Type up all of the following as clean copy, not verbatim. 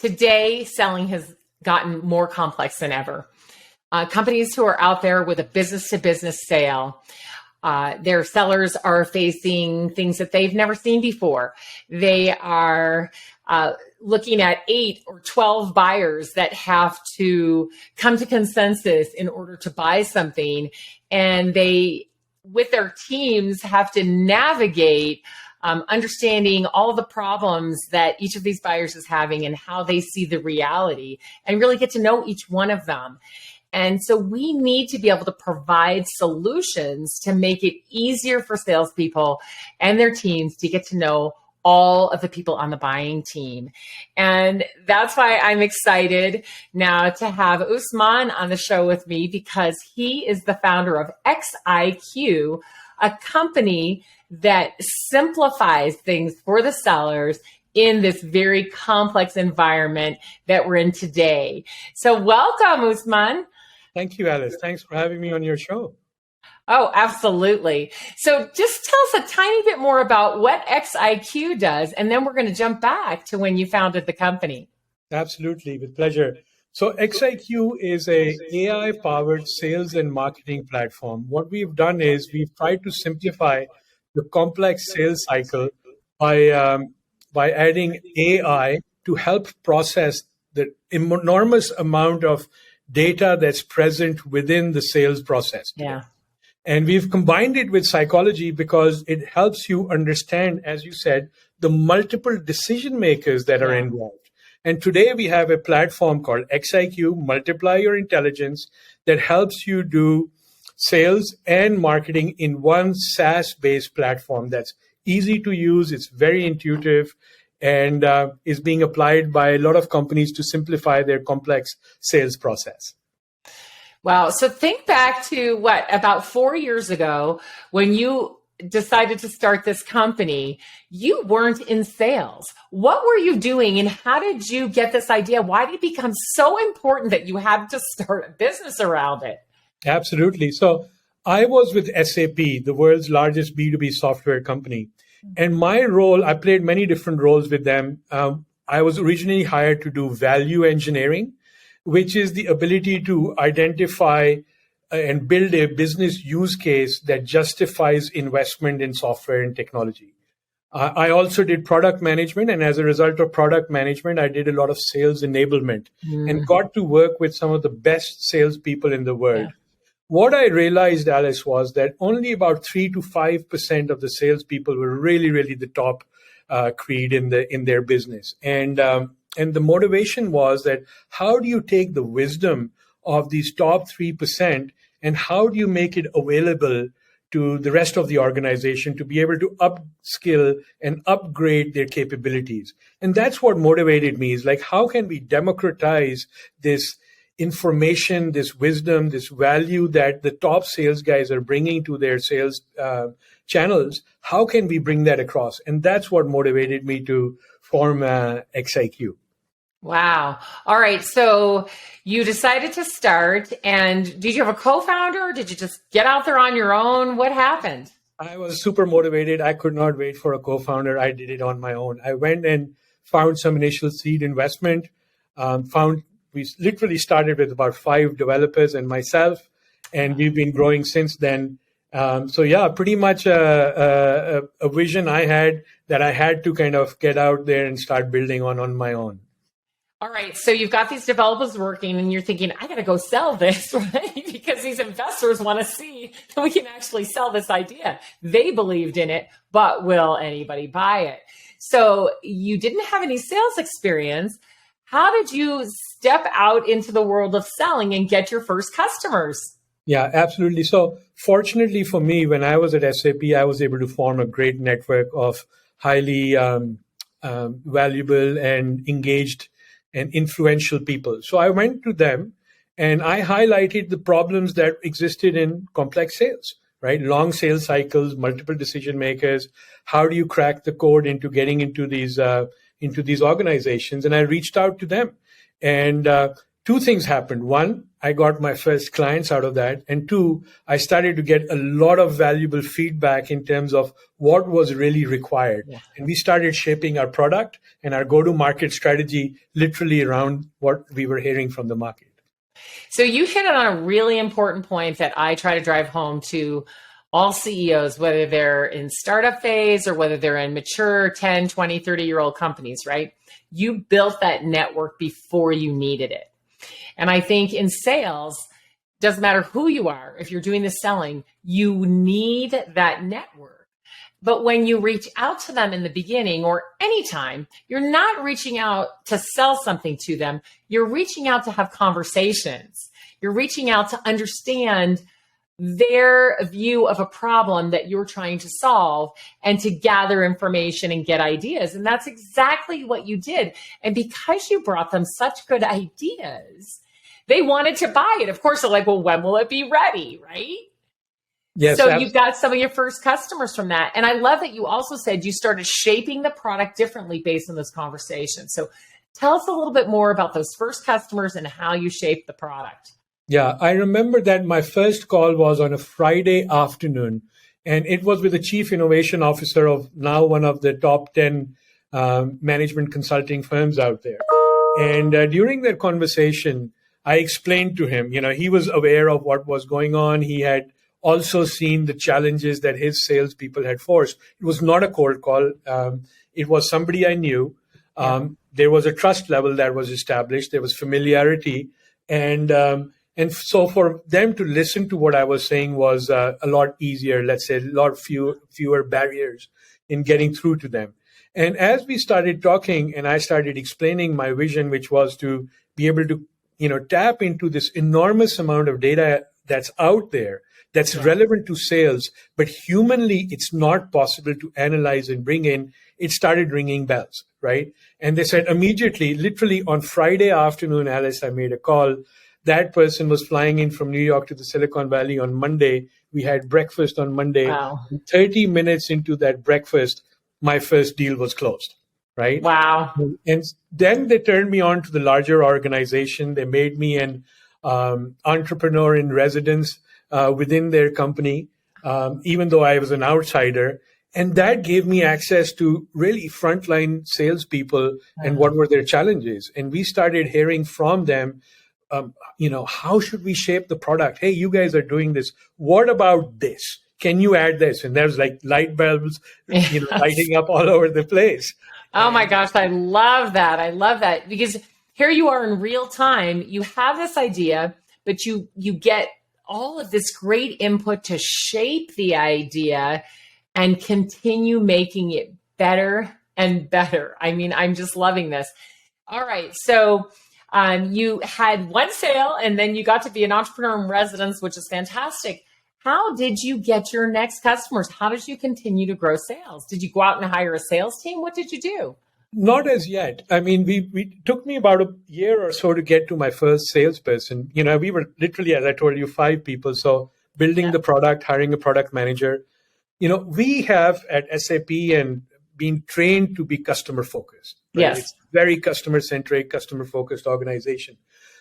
Today, selling has gotten more complex than ever. Companies who are out there with a business-to-business sale, their sellers are facing things that they've never seen before. They are looking at 8 or 12 buyers that have to come to consensus in order to buy something. And they, with their teams, have to navigate understanding all the problems that each of these buyers is having and how they see the reality, and really get to know each one of them. And so we need to be able to provide solutions to make it easier for salespeople and their teams to get to know all of the people on the buying team. And that's why I'm excited now to have Usman on the show with me, because he is the founder of XIQ, a company that simplifies things for the sellers in this very complex environment that we're in today. So welcome, Usman. Thank you, Alice. Thanks for having me on your show. Oh, absolutely. So just tell us a tiny bit more about what XIQ does, and then we're going to jump back to when you founded the company. Absolutely, with pleasure. So XIQ is a AI-powered sales and marketing platform. What we've done is we've tried to simplify the complex sales cycle by adding AI to help process the enormous amount of data that's present within the sales process. Yeah. And we've combined it with psychology because it helps you understand, as you said, the multiple decision makers that are involved. And today we have a platform called XIQ, Multiply Your Intelligence, that helps you do sales and marketing in one SaaS-based platform that's easy to use, it's very intuitive, and is being applied by a lot of companies to simplify their complex sales process. Wow. So think back to about 4 years ago when you decided to start this company. You weren't in sales. What were you doing, and how did you get this idea? Why did it become so important that you had to start a business around it? Absolutely. So I was with SAP, the world's largest B2B software company. And my role, I played many different roles with them. I was originally hired to do value engineering, which is the ability to identify and build a business use case that justifies investment in software and technology. I also did product management, and as a result of product management, I did a lot of sales enablement and got to work with some of the best salespeople in the world. Yeah. What I realized, Alice, was that only about 3 to 5% of the salespeople were really the top creed in their business, and the motivation was that how do you take the wisdom of these top 3% and how do you make it available to the rest of the organization to be able to upskill and upgrade their capabilities? And that's what motivated me, is like, how can we democratize this information, this wisdom, this value that the top sales guys are bringing to their sales channels? How can we bring that across? And that's what motivated me to form XIQ. Wow. All right. So you decided to start, and did you have a co-founder, or did you just get out there on your own? What happened? I was super motivated. I could not wait for a co-founder. I did it on my own. I went and found some initial seed investment, we literally started with about 5 developers and myself, and we've been growing since then. So yeah, pretty much a vision I had that I had to kind of get out there and start building on my own. All right. So you've got these developers working and you're thinking, I got to go sell this, right? Because these investors want to see that we can actually sell this idea. They believed in it, but will anybody buy it? So you didn't have any sales experience. How did you step out into the world of selling and get your first customers? Yeah, absolutely. So fortunately for me, when I was at SAP, I was able to form a great network of highly valuable and engaged and influential people. So I went to them and I highlighted the problems that existed in complex sales, right? Long sales cycles, multiple decision makers. How do you crack the code into getting into these organizations? And I reached out to them and two things happened. One, I got my first clients out of that. And two, I started to get a lot of valuable feedback in terms of what was really required. Yeah. And we started shaping our product and our go-to-market strategy literally around what we were hearing from the market. So you hit on a really important point that I try to drive home to all CEOs, whether they're in startup phase or whether they're in mature 10, 20, 30-year-old companies, right? You built that network before you needed it. And I think in sales, doesn't matter who you are, if you're doing the selling, you need that network. But when you reach out to them in the beginning or anytime, you're not reaching out to sell something to them. You're reaching out to have conversations. You're reaching out to understand their view of a problem that you're trying to solve and to gather information and get ideas. And that's exactly what you did. And because you brought them such good ideas, they wanted to buy it. Of course, they're like, well, when will it be ready? Right? Yes. So you got some of your first customers from that. And I love that you also said you started shaping the product differently based on those conversations. So tell us a little bit more about those first customers and how you shaped the product. Yeah, I remember that my first call was on a Friday afternoon, and it was with the chief innovation officer of now one of the top 10 management consulting firms out there. And during that conversation, I explained to him, he was aware of what was going on. He had also seen the challenges that his salespeople had forced. It was not a cold call. It was somebody I knew. There was a trust level that was established. There was familiarity. And so for them to listen to what I was saying was a lot easier, let's say a lot fewer barriers in getting through to them. And as we started talking and I started explaining my vision, which was to be able to, tap into this enormous amount of data that's out there, that's relevant to sales, but humanly, it's not possible to analyze and bring in, it started ringing bells, right? And they said immediately, literally on Friday afternoon, Alice, I made a call. That person was flying in from New York to the Silicon Valley on Monday. We had breakfast on Monday. Wow. 30 minutes into that breakfast, my first deal was closed, right? Wow. And then they turned me on to the larger organization. They made me an entrepreneur in residence within their company, even though I was an outsider. And that gave me access to really frontline salespeople and what were their challenges. And we started hearing from them, how should we shape the product? Hey, you guys are doing this. What about this? Can you add this? And there's like light bulbs, lighting up all over the place. Oh my gosh, I love that. I love that because here you are in real time. You have this idea, but you get all of this great input to shape the idea and continue making it better and better. I mean, I'm just loving this. All right. So you had one sale and then you got to be an entrepreneur in residence, which is fantastic. How did you get your next customers? How did you continue to grow sales? Did you go out and hire a sales team? What did you do? Not as yet. I mean, we took me about a year or so to get to my first salesperson. We were literally, as I told you, 5 people. So building the product, hiring a product manager. We have at SAP and been trained to be customer focused. Right? Yes. It's very customer centric, customer focused organization.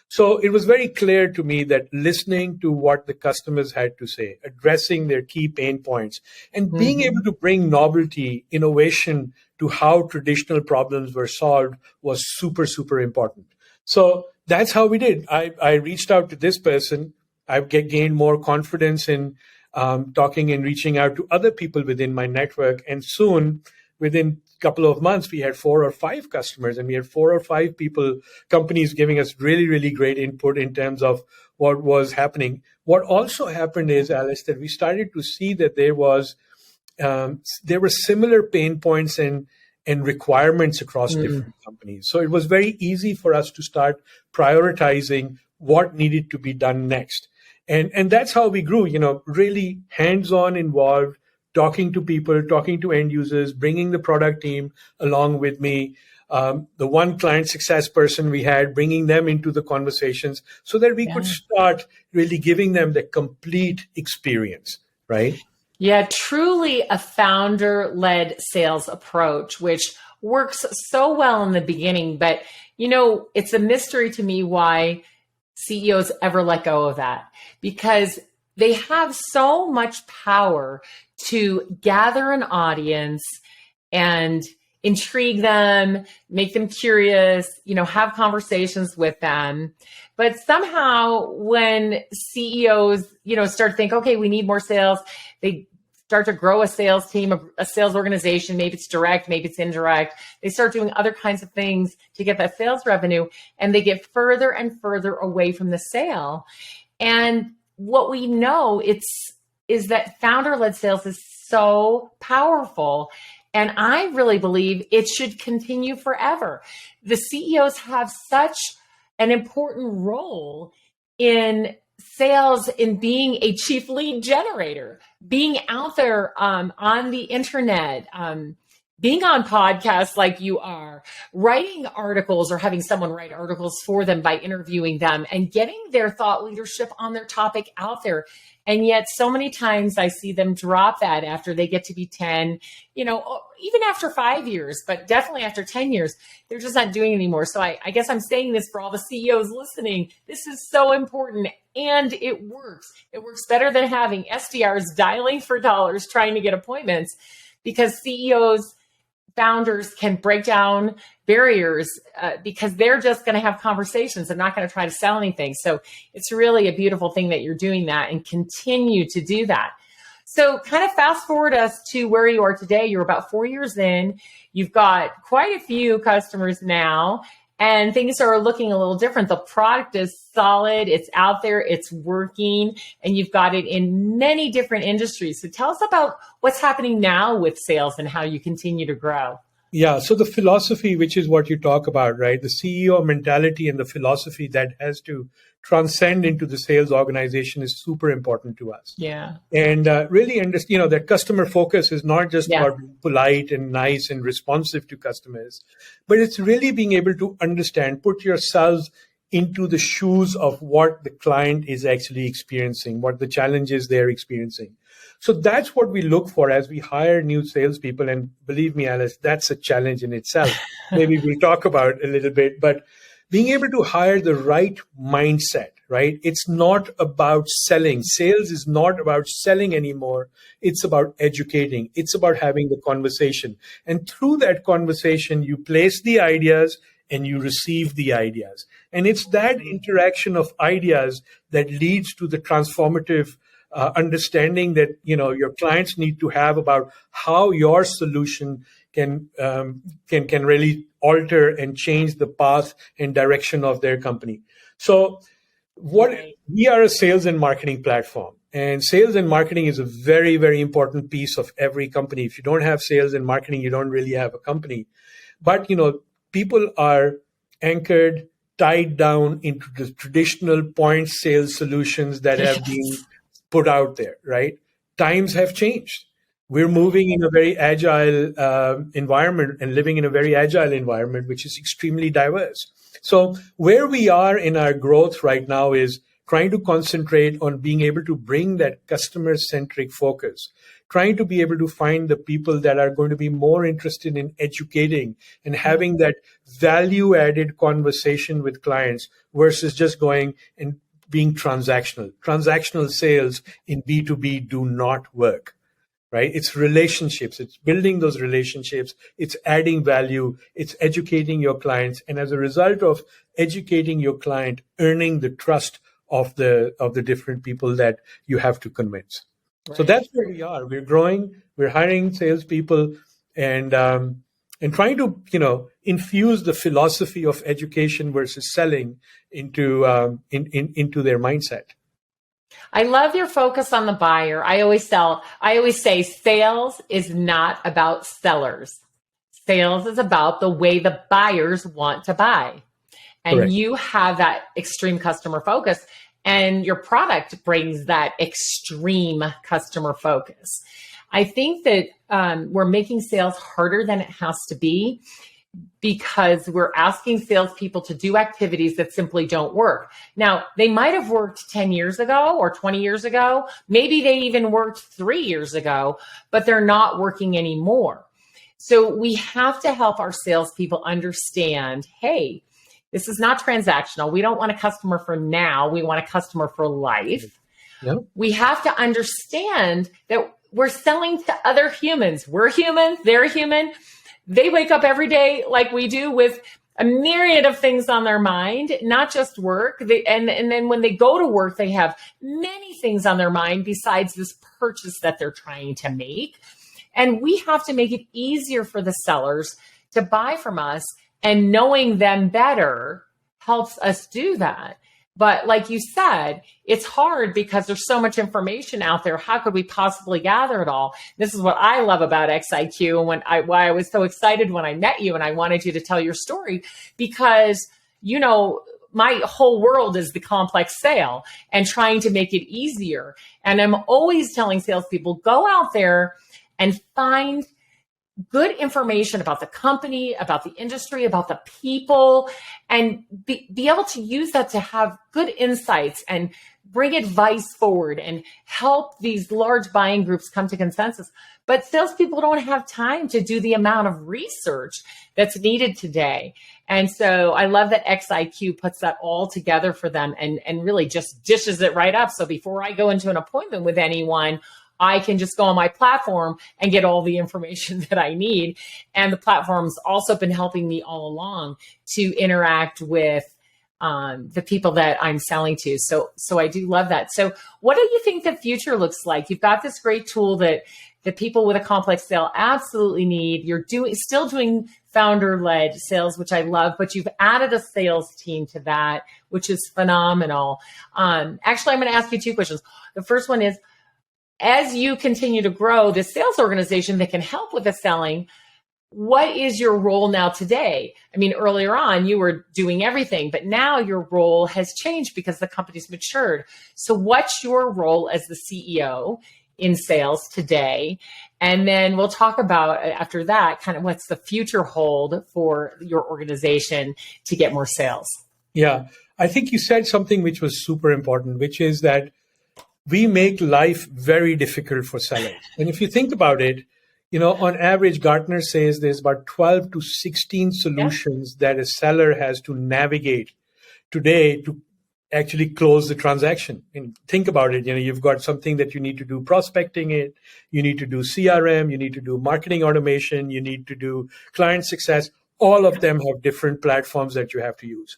So it was very clear to me that listening to what the customers had to say, addressing their key pain points, and being able to bring novelty, innovation to how traditional problems were solved was super, super important. So that's how we did. I reached out to this person. I gained more confidence in talking and reaching out to other people within my network. And soon, within a couple of months, we had 4 or 5 customers and we had 4 or 5 companies giving us really, really great input in terms of what was happening. What also happened is, Alice, that we started to see that there were similar pain points and requirements across different companies. So it was very easy for us to start prioritizing what needed to be done next. And that's how we grew, really hands-on involved, talking to people, talking to end users, bringing the product team along with me, the one client success person we had, bringing them into the conversations so that we could start really giving them the complete experience, right? Yeah, truly a founder-led sales approach, which works so well in the beginning. But, it's a mystery to me why CEOs ever let go of that, because they have so much power to gather an audience and intrigue them, make them curious, have conversations with them. But somehow when CEOs, start to think, okay, we need more sales, they start to grow a sales team, a sales organization. Maybe it's direct, maybe it's indirect. They start doing other kinds of things to get that sales revenue, and they get further and further away from the sale. And what we know is that founder-led sales is so powerful. And I really believe it should continue forever. The CEOs have such an important role in sales, in being a chief lead generator, being out there on the internet, being on podcasts like you are, writing articles or having someone write articles for them by interviewing them and getting their thought leadership on their topic out there. And yet so many times I see them drop that after they get to be 10, even after 5 years, but definitely after 10 years, they're just not doing it anymore. So I guess I'm saying this for all the CEOs listening. This is so important, and it works. It works better than having SDRs dialing for dollars, trying to get appointments, because CEOs, founders can break down barriers because they're just going to have conversations. They're not going to try to sell anything. So it's really a beautiful thing that you're doing that and continue to do that. So kind of fast forward us to where you are today. You're about 4 years in. You've got quite a few customers now, and things are looking a little different. The product is solid. It's out there. It's working, and you've got it in many different industries. So tell us about what's happening now with sales and how you continue to grow. Yeah. So the philosophy, which is what you talk about, right? The CEO mentality and the philosophy that has to transcend into the sales organization is super important to us. Yeah. And really understand, that customer focus is not just about being polite and nice and responsive to customers, but it's really being able to understand, put yourselves into the shoes of what the client is actually experiencing, what the challenges they're experiencing. So that's what we look for as we hire new salespeople. And believe me, Alice, that's a challenge in itself. Maybe we'll talk about a little bit, but being able to hire the right mindset, right? It's not about selling. Sales is not about selling anymore. It's about educating. It's about having the conversation. And through that conversation, you place the ideas and you receive the ideas. And it's that interaction of ideas that leads to the transformative understanding that your clients need to have about how your solution can really alter and change the path and direction of their company. So we are a sales and marketing platform, and sales and marketing is a very, very important piece of every company. If you don't have sales and marketing, you don't really have a company. But people are anchored, tied down into the traditional point sales solutions that have been put out there, right? Times have changed. We're moving in a very agile environment and living in a very agile environment, which is extremely diverse. So where we are in our growth right now is trying to concentrate on being able to bring that customer-centric focus, trying to be able to find the people that are going to be more interested in educating and having that value-added conversation with clients versus just going and being transactional. Transactional sales in B2B do not work, right? It's relationships. It's building those relationships. It's adding value. It's educating your clients. And as a result of educating your client, earning the trust of the different people that you have to convince. Right. So that's where we are. We're growing. We're hiring salespeople and trying to infuse the philosophy of education versus selling into their mindset. I love your focus on the buyer. I always say sales is not about sellers. Sales is about the way the buyers want to buy. And Correct. You have that extreme customer focus, and your product brings that extreme customer focus. I think that we're making sales harder than it has to be because we're asking salespeople to do activities that simply don't work. Now, they might have worked 10 years ago or 20 years ago. Maybe they even worked 3 years ago, but they're not working anymore. So we have to help our salespeople understand, hey, This is not transactional. We don't want a customer for now. We want a customer for life. Yeah. We have to understand that we're selling to other humans. We're human. They're human. They wake up every day like we do with a myriad of things on their mind, not just work. And then when they go to work, they have many things on their mind besides this purchase that they're trying to make. And we have to make it easier for the sellers to buy from us, and knowing them better helps us do that. But like you said, it's hard because there's so much information out there. How could we possibly gather it all? This is what I love about XIQ, and why I was so excited when I met you and I wanted you to tell your story, because, you know, my whole world is the complex sale and trying to make it easier. And I'm always telling salespeople, go out there and find good information about the company, about the industry, about the people, and be able to use that to have good insights and bring advice forward and help these large buying groups come to consensus. But salespeople don't have time to do the amount of research that's needed today. And so I love that XIQ puts that all together for them and really just dishes it right up. So before I go into an appointment with anyone, I can just go on my platform and get all the information that I need. And the platform's also been helping me all along to interact with the people that I'm selling to. So I do love that. So what do you think the future looks like? You've got this great tool that the people with a complex sale absolutely need. You're still doing founder-led sales, which I love, but you've added a sales team to that, which is phenomenal. Actually, I'm going to ask you two questions. The first one is, as you continue to grow this sales organization that can help with the selling, what is your role now today? I mean, earlier on, you were doing everything, but now your role has changed because the company's matured. So what's your role as the CEO in sales today? And then we'll talk about, after that, kind of what's the future hold for your organization to get more sales. Yeah, I think you said something which was super important, which is that we make life very difficult for sellers. And if you think about it, you know, on average, Gartner says there's about 12 to 16 solutions that a seller has to navigate today to actually close the transaction. And think about it, you know, you've got something that you need to do prospecting it, you need to do CRM, you need to do marketing automation, you need to do client success. All of them have different platforms that you have to use.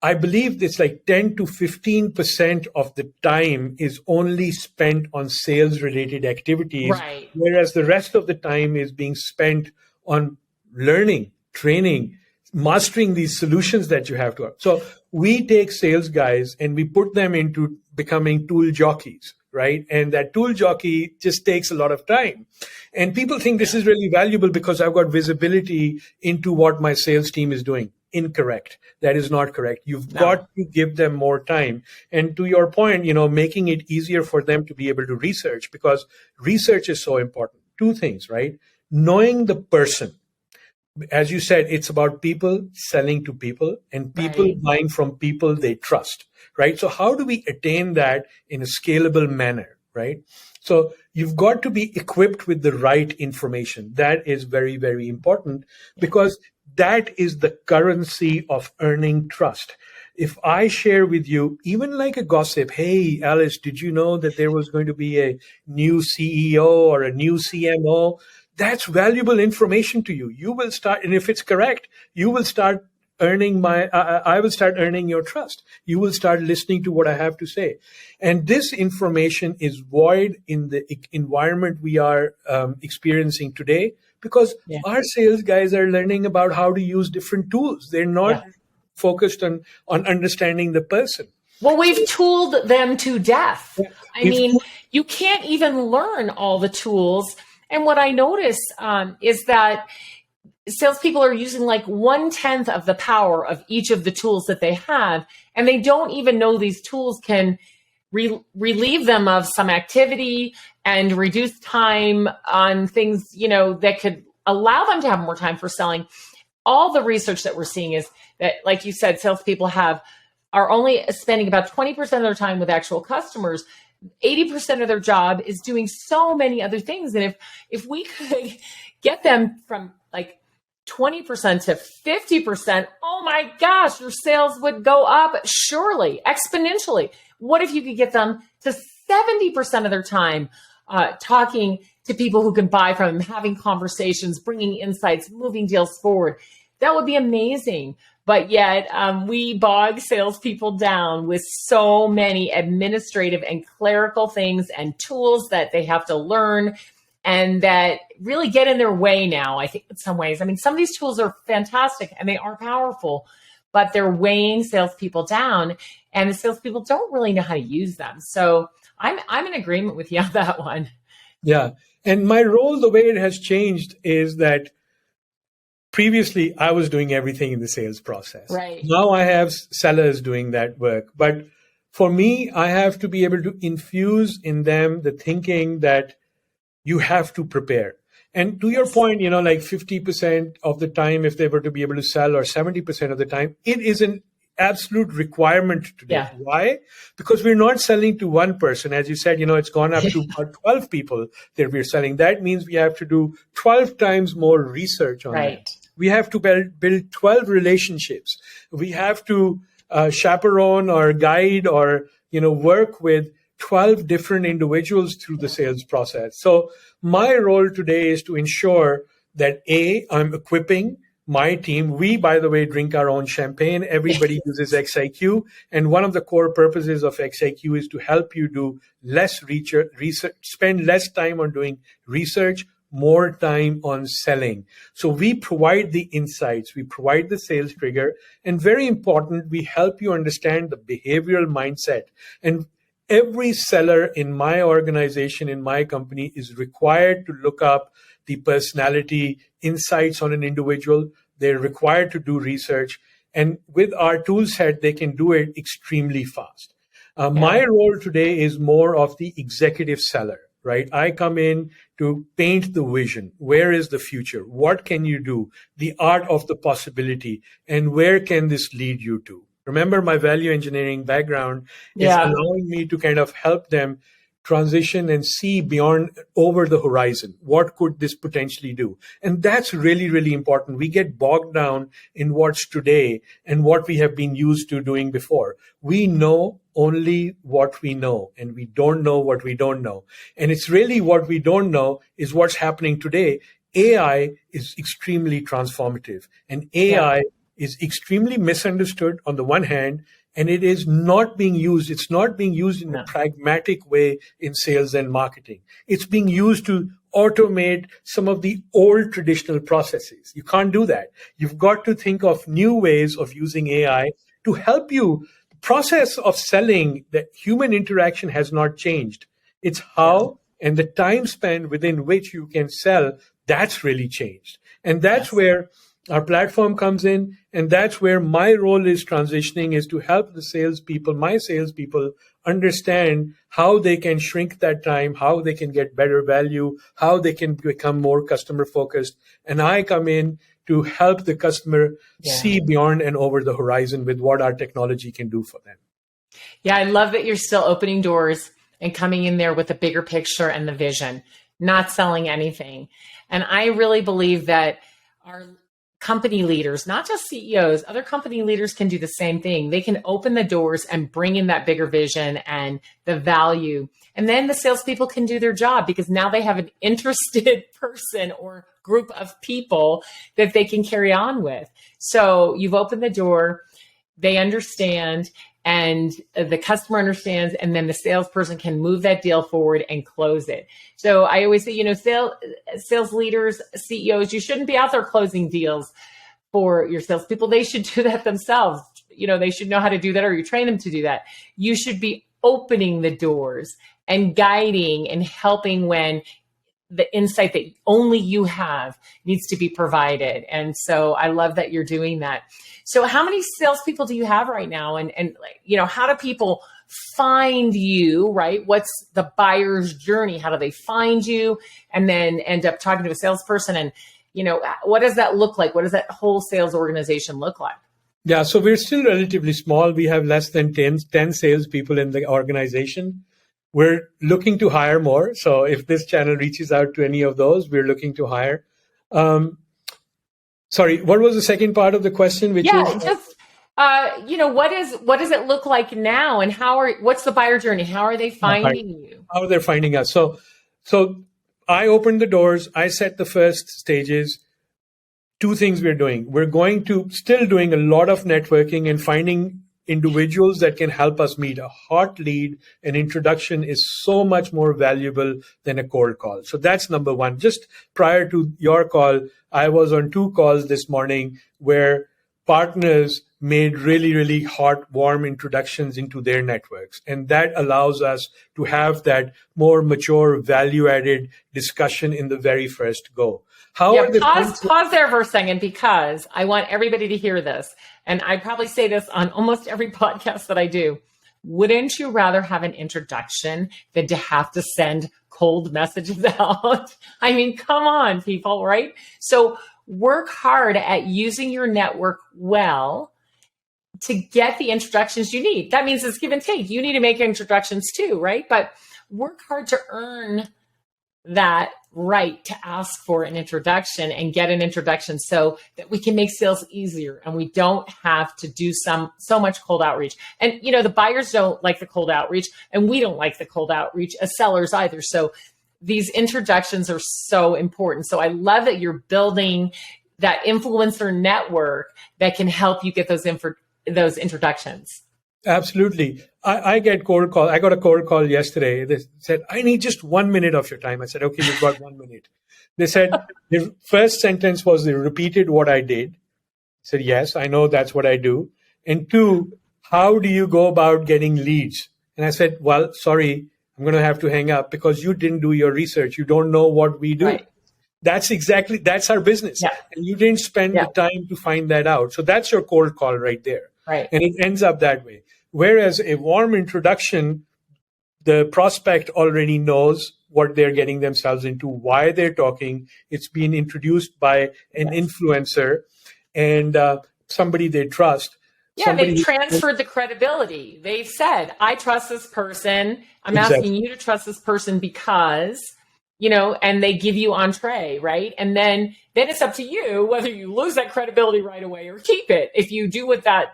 I believe it's like 10 to 15% of the time is only spent on sales related activities, right, whereas the rest of the time is being spent on learning, training, mastering these solutions that you have to have. So we take sales guys and we put them into becoming tool jockeys, right? And that tool jockey just takes a lot of time. And people think this is really valuable because I've got visibility into what my sales team is doing. Incorrect. That is not correct. You've got to give them more time. And to your point, you know, making it easier for them to be able to research, because research is so important. Two things, right? Knowing the person. As you said, it's about people selling to people and people buying from people they trust, right? So how do we attain that in a scalable manner, right? So you've got to be equipped with the right information. That is very, very important, because that is the currency of earning trust. If I share with you, even like a gossip, hey, Alice, did you know that there was going to be a new CEO or a new CMO? That's valuable information to you. You will start, and if it's correct, you will start earning I will start earning your trust. You will start listening to what I have to say. And this information is void in the environment we are experiencing today, because our sales guys are learning about how to use different tools. They're not focused on understanding the person. Well, we've tooled them to death. I mean, you can't even learn all the tools. And what I notice is that salespeople are using like 1/10 of the power of each of the tools that they have, and they don't even know these tools can relieve them of some activity and reduce time on things, you know, that could allow them to have more time for selling. All the research that we're seeing is that, like you said, salespeople are only spending about 20% of their time with actual customers. 80% of their job is doing so many other things. And if we could get them from like 20% to 50%, oh my gosh, your sales would go up surely, exponentially. What if you could get them to 70% of their time talking to people who can buy from them, having conversations, bringing insights, moving deals forward? That would be amazing. But yet we bog salespeople down with so many administrative and clerical things and tools that they have to learn and that really get in their way now, I think, in some ways. I mean, some of these tools are fantastic and they are powerful, but they're weighing salespeople down, and the salespeople don't really know how to use them. So I'm in agreement with you on that one. Yeah. And my role, the way it has changed is that previously I was doing everything in the sales process. Right. Now I have sellers doing that work. But for me, I have to be able to infuse in them the thinking that you have to prepare. And to your point, like 50% of the time, if they were to be able to sell, or 70% of the time, it is an absolute requirement today. Yeah. Why? Because we're not selling to one person. As you said, it's gone up to about 12 people that we're selling. That means we have to do 12 times more research on right. that. We have to build 12 relationships. We have to chaperone or guide or, work with 12 different individuals through the sales process. So my role today is to ensure that I'm equipping my team. We, by the way, drink our own champagne. Everybody uses XIQ. And one of the core purposes of XIQ is to help you do less research, spend less time on doing research, more time on selling. So we provide the insights, we provide the sales trigger, and very important, we help you understand the behavioral mindset. And every seller in my organization, in my company, is required to look up the personality insights on an individual. They're required to do research. And with our tool set, they can do it extremely fast. My role today is more of the executive seller, right? I come in to paint the vision. Where is the future? What can you do? The art of the possibility. And where can this lead you to? Remember, my value engineering background is allowing me to kind of help them transition and see beyond, over the horizon. What could this potentially do? And that's really, really important. We get bogged down in what's today and what we have been used to doing before. We know only what we know, and we don't know what we don't know. And it's really what we don't know is what's happening today. AI is extremely transformative, and AI is extremely misunderstood on the one hand, and it is not being used. It's not being used in a pragmatic way in sales and marketing. It's being used to automate some of the old traditional processes. You can't do that. You've got to think of new ways of using AI to help you. The process of selling, the human interaction has not changed. It's how and the time span within which you can sell, that's really changed. And that's where our platform comes in, and that's where my role is transitioning, is to help the salespeople, my salespeople, understand how they can shrink that time, how they can get better value, how they can become more customer focused. And I come in to help the customer see beyond and over the horizon with what our technology can do for them. Yeah, I love that you're still opening doors and coming in there with a bigger picture and the vision, not selling anything. And I really believe that our company leaders, not just CEOs, other company leaders can do the same thing. They can open the doors and bring in that bigger vision and the value. And then the salespeople can do their job because now they have an interested person or group of people that they can carry on with. So you've opened the door, they understand, and the customer understands, and then the salesperson can move that deal forward and close it. So I always say, sales leaders, CEOs, you shouldn't be out there closing deals for your salespeople. They should do that themselves. They should know how to do that, or you train them to do that. You should be opening the doors and guiding and helping when the insight that only you have needs to be provided. And so I love that you're doing that. So how many salespeople do you have right now? And how do people find you, right? What's the buyer's journey? How do they find you and then end up talking to a salesperson? And, what does that look like? What does that whole sales organization look like? Yeah, so we're still relatively small. We have less than 10 salespeople in the organization. We're looking to hire more. So if this channel reaches out to any of those, we're looking to hire. Sorry, what was the second part of the question? Which Yeah, is just what does it look like now, and what's the buyer journey? How are they finding you? how they're finding us. So I opened the doors. I set the first stages. Two things we're doing. We're going to still doing a lot of networking and finding individuals that can help us meet. A hot lead, an introduction is so much more valuable than a cold call. So that's number one. Just prior to your call, I was on 2 calls this morning where partners made really, really hot, warm introductions into their networks. And that allows us to have that more mature, value-added discussion in the very first go. Pause there for a second, because I want everybody to hear this. And I probably say this on almost every podcast that I do. Wouldn't you rather have an introduction than to have to send cold messages out? I mean, come on, people, right? So work hard at using your network well to get the introductions you need. That means it's give and take. You need to make introductions too, right? But work hard to earn that right to ask for an introduction and get an introduction so that we can make sales easier and we don't have to do so much cold outreach. And the buyers don't like the cold outreach, and we don't like the cold outreach as sellers either. So these introductions are so important. So I love that you're building that influencer network that can help you get those introductions. Absolutely. I get cold call. I got a cold call yesterday. They said, I need just 1 minute of your time. I said, okay, you've got 1 minute. They said, the first sentence was they repeated what I did. I said, yes, I know that's what I do. And 2, how do you go about getting leads? And I said, well, sorry, I'm going to have to hang up because you didn't do your research. You don't know what we do. Right. That's our business. Yeah. And you didn't spend the time to find that out. So that's your cold call right there. Right. And it ends up that way. Whereas a warm introduction, the prospect already knows what they're getting themselves into, why they're talking. It's been introduced by an influencer and somebody they trust. Yeah, they've transferred the credibility. They've said, I trust this person. I'm asking you to trust this person because, and they give you entree, right? And then it's up to you whether you lose that credibility right away or keep it. If you do with that,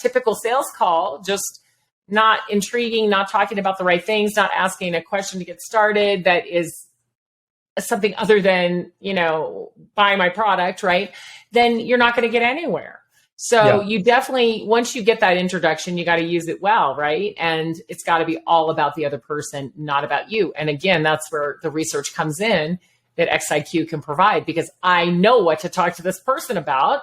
typical sales call, just not intriguing, not talking about the right things, not asking a question to get started that is something other than, buy my product, right? Then you're not going to get anywhere. So you definitely, once you get that introduction, you got to use it well, right? And it's got to be all about the other person, not about you. And again, that's where the research comes in that XIQ can provide, because I know what to talk to this person about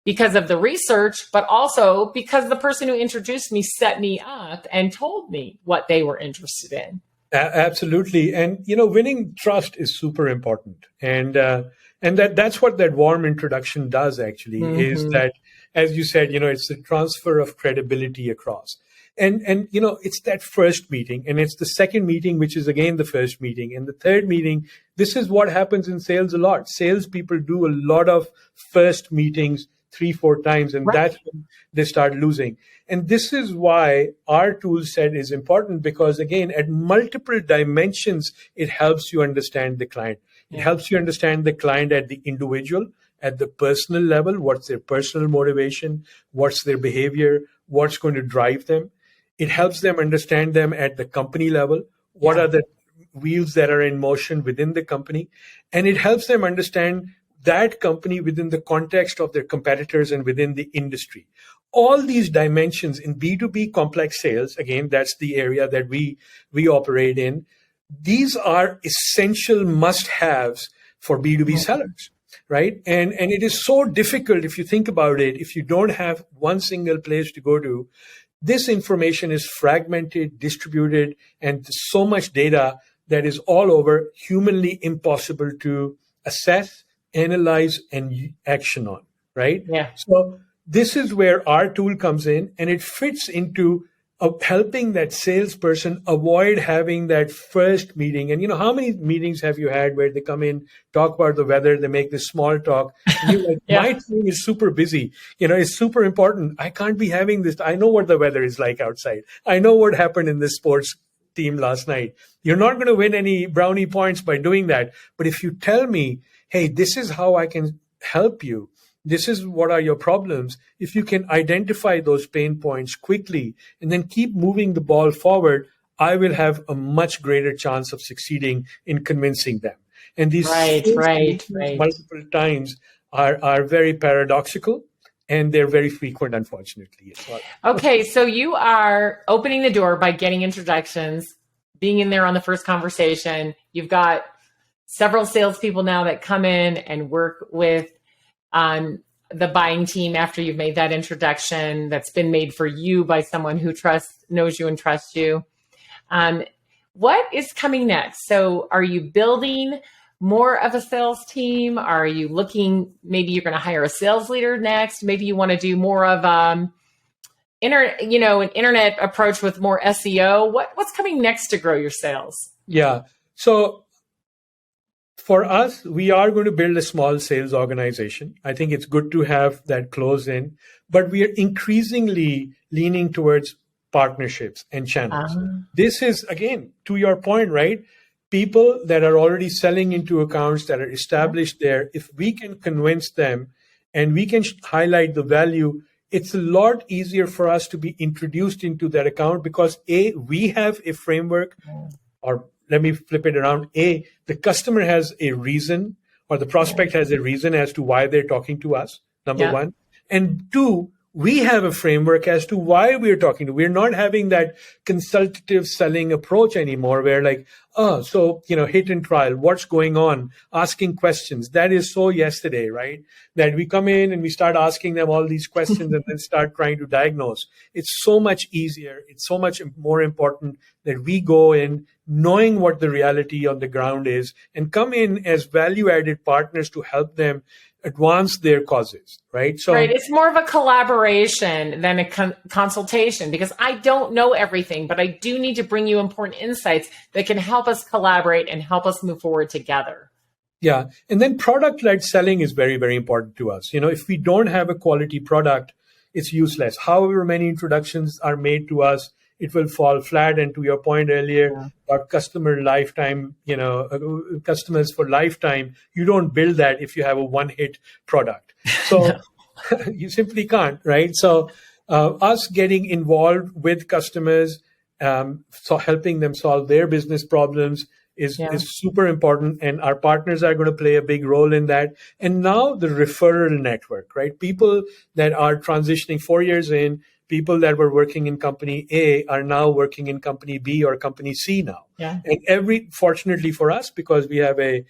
because of the research, but also because the person who introduced me set me up and told me what they were interested in. Absolutely. And, winning trust is super important. And that's what that warm introduction does actually, is that, as you said, it's the transfer of credibility across. And it's that first meeting, and it's the second meeting, which is again the first meeting, and the third meeting. This is what happens in sales a lot. Salespeople do a lot of first meetings 3-4 times, and that's when they start losing. And this is why our tool set is important, because again, at multiple dimensions, it helps you understand the client. It helps you understand the client at the individual, at the personal level. What's their personal motivation? What's their behavior? What's going to drive them? It helps them understand them at the company level. What are the wheels that are in motion within the company? And it helps them understand that company within the context of their competitors and within the industry. All these dimensions in B2B complex sales, again, that's the area that we operate in. These are essential must-haves for B2B sellers, right? And it is so difficult, if you think about it, if you don't have one single place to go to. This information is fragmented, distributed, and so much data that is all over, humanly impossible to assess, analyze, and action on, right? Yeah. So this is where our tool comes in, and it fits into helping that salesperson avoid having that first meeting. And how many meetings have you had where they come in, talk about the weather, they make this small talk, and you're like, my team is super busy, it's super important. I can't be having this. I know what the weather is like outside. I know what happened in this sports team last night. You're not going to win any brownie points by doing that. But if you tell me, hey, this is how I can help you. This is what are your problems. If you can identify those pain points quickly and then keep moving the ball forward, I will have a much greater chance of succeeding in convincing them. And these first meetings multiple times are very paradoxical, and they're very frequent, unfortunately, as well. Okay, so you are opening the door by getting introductions, being in there on the first conversation. You've got several salespeople now that come in and work with the buying team after you've made that introduction that's been made for you by someone who knows you and trusts you. What is coming next? So are you building more of a sales team? Are you looking, maybe you're going to hire a sales leader next? Maybe you want to do more of an internet approach with more SEO. What's coming next to grow your sales? Yeah. So for us, we are going to build a small sales organization. I think it's good to have that close in, but we are increasingly leaning towards partnerships and channels. This is, again, to your point, right? People that are already selling into accounts that are established there, if we can convince them and we can highlight the value, it's a lot easier for us to be introduced into that account because we have a framework, or let me flip it around. The customer has a reason, or the prospect has a reason as to why they're talking to us, number one. And two, we have a framework as to why we're talking to. We're not having that consultative selling approach anymore where like, hit and trial, what's going on, asking questions. That is so yesterday, right? That we come in and we start asking them all these questions and then start trying to diagnose. It's so much easier. It's so much more important that we go in knowing what the reality on the ground is and come in as value-added partners to help them advance their causes, right? So, right. It's more of a collaboration than a consultation because I don't know everything, but I do need to bring you important insights that can help us collaborate and help us move forward together. Yeah. And then product-led selling is very, very important to us. If we don't have a quality product, it's useless. However many introductions are made to us, it will fall flat. And to your point earlier about customer lifetime, customers for lifetime, you don't build that if you have a one-hit product. So you simply can't, right? So us getting involved with customers, so helping them solve their business problems is super important. And our partners are going to play a big role in that. And now the referral network, right? People that are transitioning 4 years in, people that were working in company A are now working in company B or company C now. Yeah. And fortunately for us, because we have a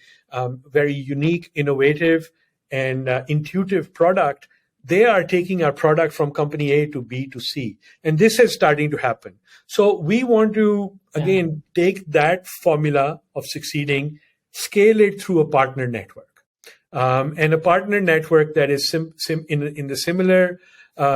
very unique, innovative, and intuitive product, they are taking our product from company A to B to C. And this is starting to happen. So we want to, again, take that formula of succeeding, scale it through a partner network. And a partner network that is in the similar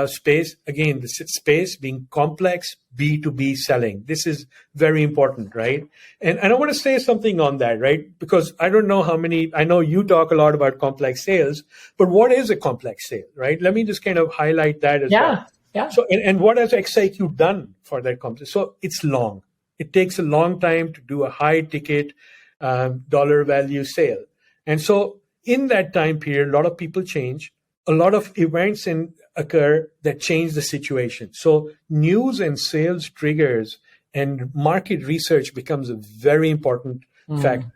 space, again, the space being complex B2B selling. This is very important, right? And I want to say something on that, right? Because I don't know I know you talk a lot about complex sales, but what is a complex sale, right? Let me just kind of highlight that as well. Yeah. So, and what has XIQ done for that complex? So it's long. It takes a long time to do a high ticket dollar value sale. And so in that time period, a lot of people change. A lot of events occur that change the situation. So news and sales triggers and market research becomes a very important factor.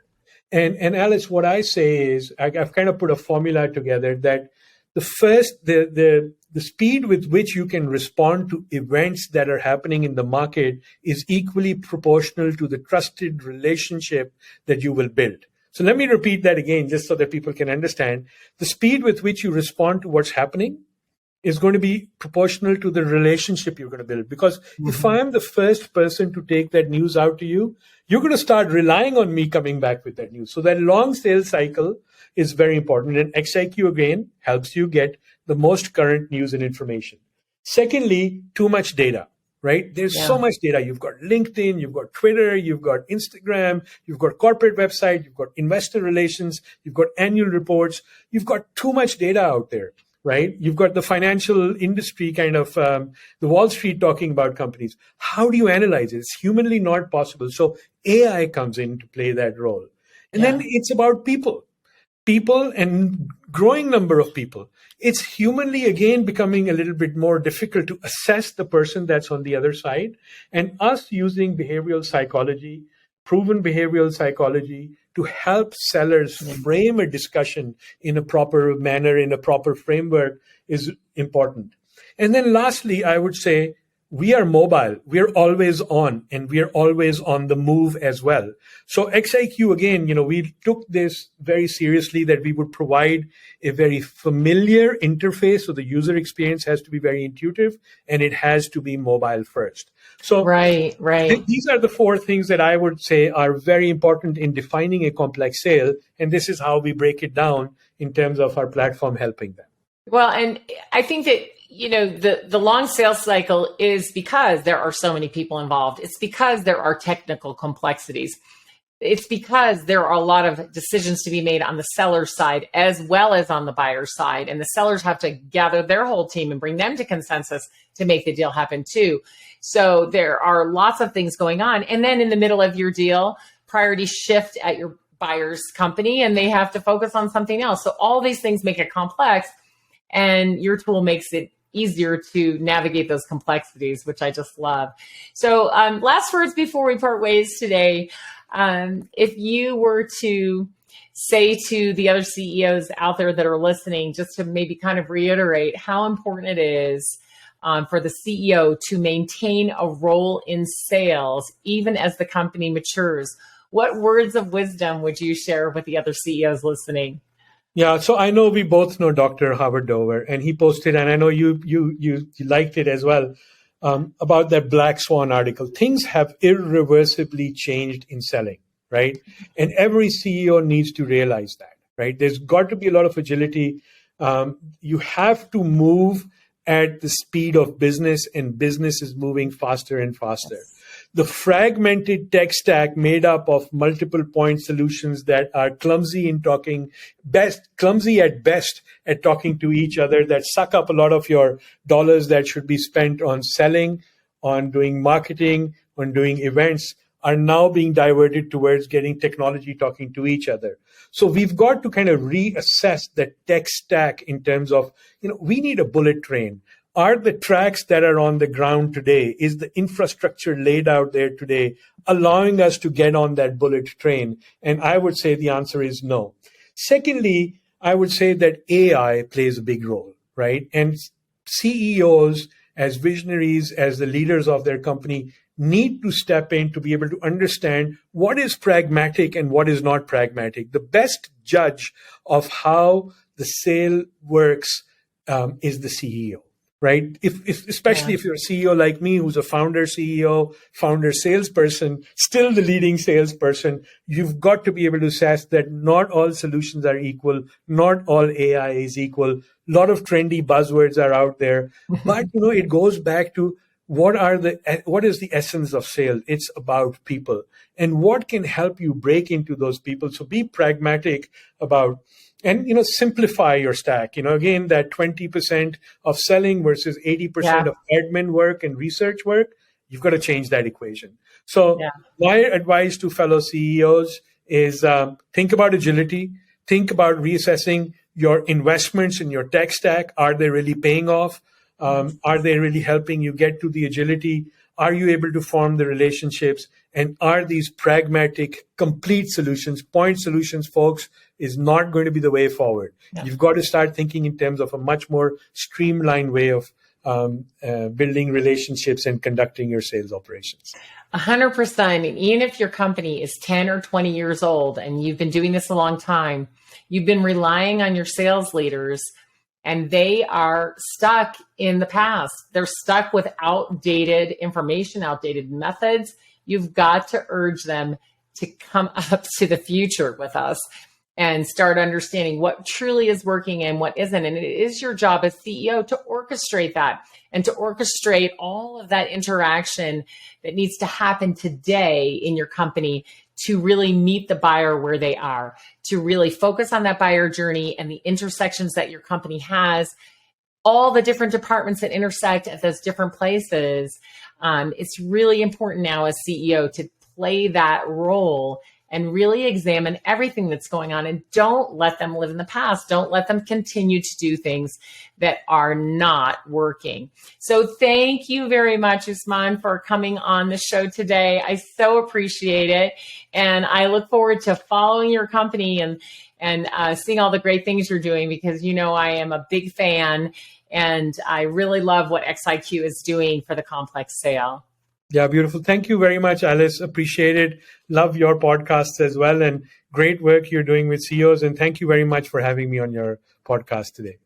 And Alice, what I say is I've kind of put a formula together that the speed with which you can respond to events that are happening in the market is equally proportional to the trusted relationship that you will build. So let me repeat that again, just so that people can understand. The speed with which you respond to what's happening is going to be proportional to the relationship you're going to build. Because if I'm the first person to take that news out to you, you're going to start relying on me coming back with that news. So that long sales cycle is very important. And XIQ, again, helps you get the most current news and information. Secondly, too much data. Right? There's so much data. You've got LinkedIn, you've got Twitter, you've got Instagram, you've got corporate website, you've got investor relations, you've got annual reports. You've got too much data out there, right? You've got the financial industry kind of the Wall Street talking about companies. How do you analyze it? It's humanly not possible. So AI comes in to play that role. And then it's about people. people and growing number of people, it's humanly again becoming a little bit more difficult to assess the person that's on the other side. And us using behavioral psychology, proven behavioral psychology, to help sellers frame a discussion in a proper manner, in a proper framework, is important. And then lastly, I would say we are mobile. We're always on, and we're always on the move as well. So XIQ, again, we took this very seriously, that we would provide a very familiar interface. So the user experience has to be very intuitive, and it has to be mobile first. So right. These are the four things that I would say are very important in defining a complex sale. And this is how we break it down in terms of our platform helping them. Well, and I think that, the long sales cycle is because there are so many people involved. It's because there are technical complexities. It's because there are a lot of decisions to be made on the seller side as well as on the buyer side. And the sellers have to gather their whole team and bring them to consensus to make the deal happen too. So there are lots of things going on. And then in the middle of your deal, priorities shift at your buyer's company and they have to focus on something else. So all these things make it complex, and your tool makes it easier to navigate those complexities, which I just love. So last words before we part ways today. If you were to say to the other CEOs out there that are listening, just to maybe kind of reiterate how important it is for the CEO to maintain a role in sales, even as the company matures, what words of wisdom would you share with the other CEOs listening? Yeah, so I know we both know Dr. Howard Dover, and he posted, and I know you liked it as well, about that Black Swan article. Things have irreversibly changed in selling, right? And every CEO needs to realize that, right? There's got to be a lot of agility. You have to move at the speed of business, and business is moving faster and faster. The fragmented tech stack made up of multiple point solutions that are clumsy at best at talking to each other, that suck up a lot of your dollars that should be spent on selling, on doing marketing, on doing events, are now being diverted towards getting technology talking to each other. So we've got to kind of reassess the tech stack in terms of, we need a bullet train. Are the tracks that are on the ground today, is the infrastructure laid out there today allowing us to get on that bullet train? And I would say the answer is no. Secondly, I would say that AI plays a big role, right? And CEOs, as visionaries, as the leaders of their company, need to step in to be able to understand what is pragmatic and what is not pragmatic. The best judge of how the sale works is the CEO. Right? Especially if you're a CEO like me, who's a founder CEO, founder salesperson, still the leading salesperson, you've got to be able to assess that not all solutions are equal, not all AI is equal. A lot of trendy buzzwords are out there, but it goes back to what is the essence of sales? It's about people, and what can help you break into those people. So be pragmatic about. And, simplify your stack. Again, that 20% of selling versus 80% of admin work and research work, you've got to change that equation. So my advice to fellow CEOs is think about agility, think about reassessing your investments in your tech stack. Are they really paying off? Are they really helping you get to the agility? Are you able to form the relationships? And are these pragmatic, complete solutions? Point solutions, folks, is not going to be the way forward. Yeah. You've got to start thinking in terms of a much more streamlined way of building relationships and conducting your sales operations. 100%. And even if your company is 10 or 20 years old and you've been doing this a long time, you've been relying on your sales leaders, and they are stuck in the past. They're stuck with outdated information, outdated methods. You've got to urge them to come up to the future with us and start understanding what truly is working and what isn't. And it is your job as CEO to orchestrate that and to orchestrate all of that interaction that needs to happen today in your company to really meet the buyer where they are, to really focus on that buyer journey and the intersections that your company has, all the different departments that intersect at those different places. It's really important now as CEO to play that role and really examine everything that's going on, and don't let them live in the past. Don't let them continue to do things that are not working. So thank you very much, Usman, for coming on the show today. I so appreciate it. And I look forward to following your company and seeing all the great things you're doing, because I am a big fan, and I really love what XIQ is doing for the complex sale. Yeah, beautiful. Thank you very much, Alice. Appreciate it. Love your podcasts as well, and great work you're doing with CEOs. And thank you very much for having me on your podcast today.